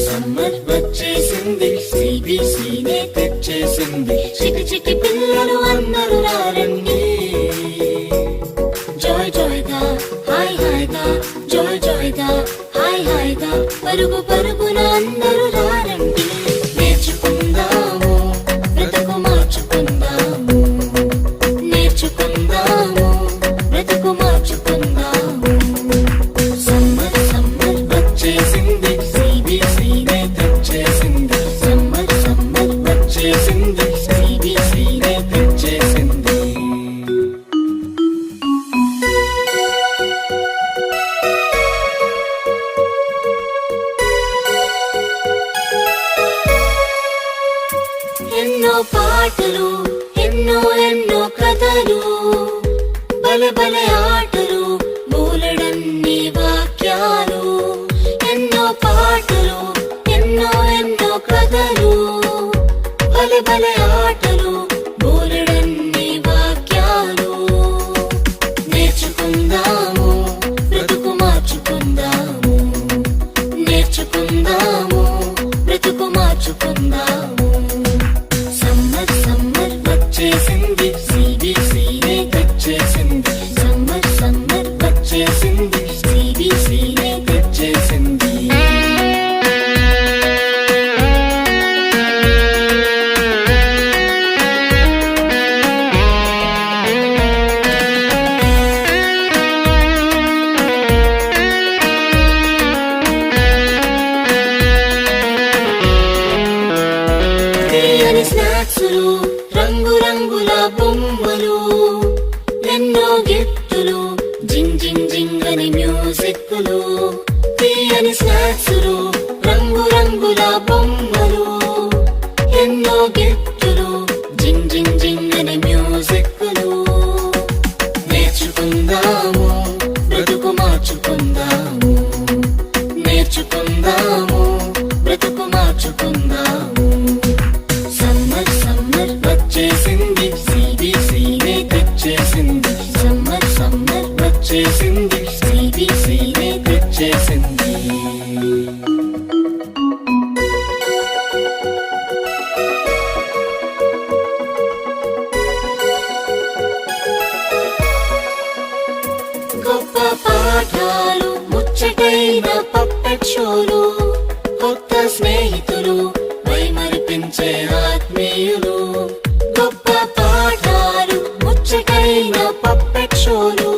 Summer వచ్చేసింది, సిబిసినే తెచ్చేసింది. చిటి చిటి పిల్లలు అందరూ రారండి, జాయ్ జాయ్ గా హాయ్ హాయ్ గా, జాయ్ జాయ్ గా హాయ్ హాయ్ గా, పరుగు పరుగున అందరూ రారండి. నేర్చుకుందాము, బ్రతుకు మార్చుకుందాము, నేర్చుకుందాము, బ్రతుకు మార్చుకుందాము. సమ్మర్ సమ్మర్ వచ్చేసింది, సిబిసినే తెచ్చేసింది. సమ్మర్ సమ్మర్ వచ్చేసింది, సిబిసినే తెచ్చేసింది. ఎన్నో పాటలు, ఎన్నో ఎన్నో కథలు, బలె బలె ఆటలు, బోలెడన్ని వాక్యాలు. ఎన్నో పాటలు, ఎన్నో ఎన్నో కథలు, బలె బలె ఆటలు, బోలెడన్ని వాక్యాలు. నేర్చుకుందాము, బ్రతుకు మార్చుకుందాము, నేర్చుకుందాము, బ్రతుకు మార్చుకుందాము. సమ్మర్ సమ్మర్ వచ్చేసింది, సిబిసినే తెచ్చేసింది. సమ్మర్ సమ్మర్ వచ్చేసింది, సిబిసినే తెచ్చేసింది. తీయని స్నాక్సులు, రంగు రంగుల బొమ్మలు, ఎన్నో గిఫ్టులు, జింగ్ జింగ్ జింగ్ అని మ్యూజిక్లు. తీయని స్నాక్సులు, రంగు రంగుల బొమ్మలు, ఎన్నో గిఫ్టులు, జింగ్ జింగ్ జింగ్ అని మ్యూజిక్లు. నేర్చుకుందాము, బ్రతుకు మార్చుకుందాము, నేర్చుకుందాము, బ్రతుకు మార్చుకుందాము. సమ్మర్ సమ్మర్ వచ్చేసింది, సిబిసినే తెచ్చేసింది. సమ్మర్ సమ్మర్ వచ్చేసింది, సిబిసినే తెచ్చేసింది. గొప్ప పాఠాలు, ముచ్చటైన పప్పెట్ షోలు, కొత్త స్నేహితులు, మైమరిపించే ఆత్మీయులు. గొప్ప పాఠాలు, ముచ్చటైన పప్పెట్ షోలు,